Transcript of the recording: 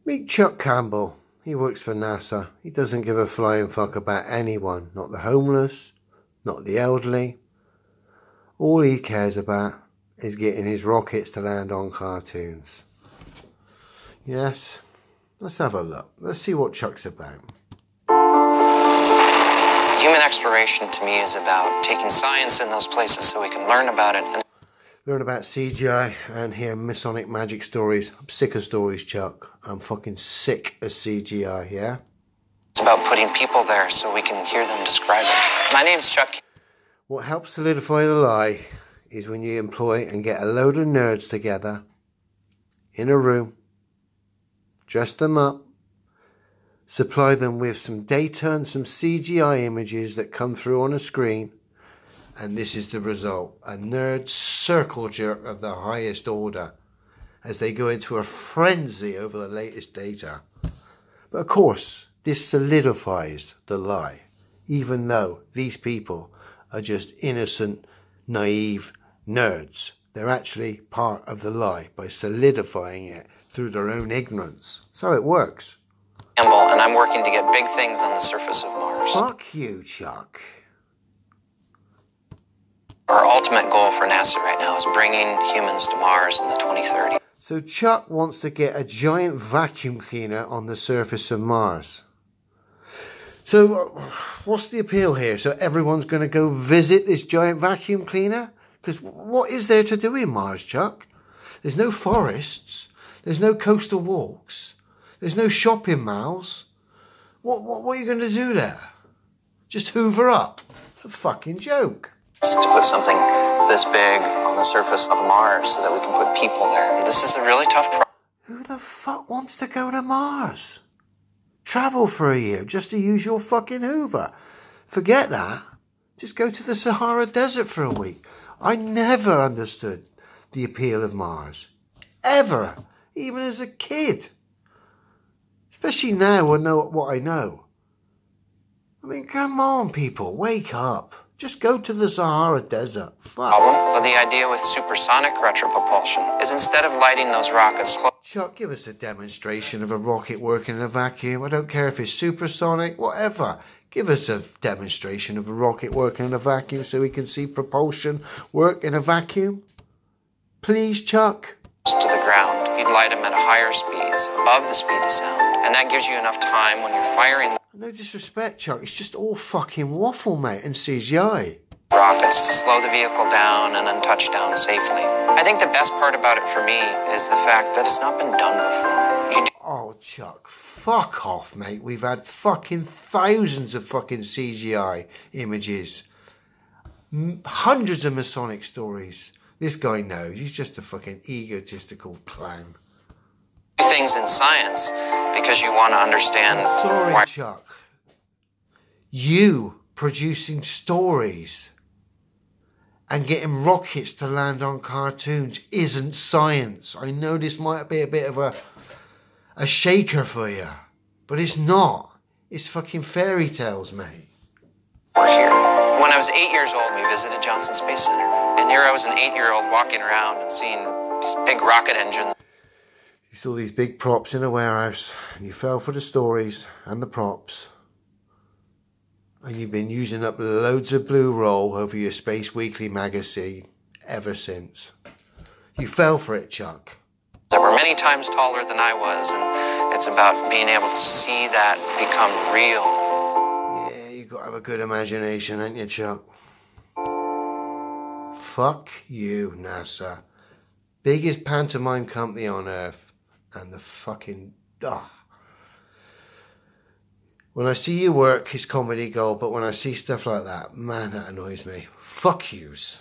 Meet Chuck Campbell. He works for NASA. He doesn't give a flying fuck about anyone. Not the homeless, not the elderly. All he cares about is getting his rockets to land on cartoons. Yes? Let's have a look. Let's see what Chuck's about. Human exploration to me is about taking science in those places so we can learn about it. Learn about CGI and hear Masonic magic stories. I'm sick of stories, Chuck. I'm fucking sick of CGI, yeah? It's about putting people there so we can hear them describe it. My name's Chuck. What helps solidify the lie is when you employ and get a load of nerds together in a room, dress them up, supply them with some data and some CGI images that come through on a screen, and this is the result. A nerd circle jerk of the highest order as they go into a frenzy over the latest data. But of course, this solidifies the lie, even though these people are just innocent, naive nerds. They're actually part of the lie by solidifying it through their own ignorance. So it works. And I'm working to get big things on the surface of Mars. Fuck you, Chuck. Our ultimate goal for NASA right now is bringing humans to Mars in the 2030s. So Chuck wants to get a giant vacuum cleaner on the surface of Mars. So what's the appeal here? So everyone's going to go visit this giant vacuum cleaner? Because what is there to do in Mars, Chuck? There's no forests. There's no coastal walks. There's no shopping malls. What are you going to do there? Just hoover up? It's a fucking joke. To put something this big on the surface of Mars so that we can put people there. This is a really tough problem. Who the fuck wants to go to Mars? Travel for a year just to use your fucking hoover. Forget that. Just go to the Sahara Desert for a week. I never understood the appeal of Mars. Ever. Even as a kid. Especially now I know what I know. I mean, come on, people. Wake up. Just go to the Sahara Desert. Fuck. But the idea with supersonic retropropulsion is instead of lighting those rockets... Chuck, give us a demonstration of a rocket working in a vacuum. I don't care if it's supersonic, whatever. Give us a demonstration of a rocket working in a vacuum so we can see propulsion work in a vacuum. Please, Chuck. To the ground, you'd light them at higher speeds, above the speed of sound. And that gives you enough time when you're firing... No disrespect, Chuck. It's just all fucking waffle, mate, and CGI. ...rockets to slow the vehicle down and then touch down safely. I think the best part about it for me is the fact that it's not been done before. Oh, Chuck, fuck off, mate. We've had fucking thousands of fucking CGI images. Hundreds of Masonic stories. This guy knows. He's just a fucking egotistical clown. Things in science because you want to understand... Sorry, why... Chuck. You producing stories and getting rockets to land on cartoons isn't science. I know this might be a bit of a shaker for you, but it's not. It's fucking fairy tales, mate. We're here. When I was 8 years old, we visited Johnson Space Center. And here I was an 8-year-old walking around and seeing these big rocket engines. You saw these big props in a warehouse, and you fell for the stories and the props. And you've been using up loads of blue roll over your Space Weekly magazine ever since. You fell for it, Chuck. They were many times taller than I was, and it's about being able to see that become real. Yeah, you've got to have a good imagination, ain't you, Chuck? Fuck you, NASA. Biggest pantomime company on Earth. And the fucking... When I see you work, it's comedy gold, but when I see stuff like that, man, that annoys me. Fuck yous.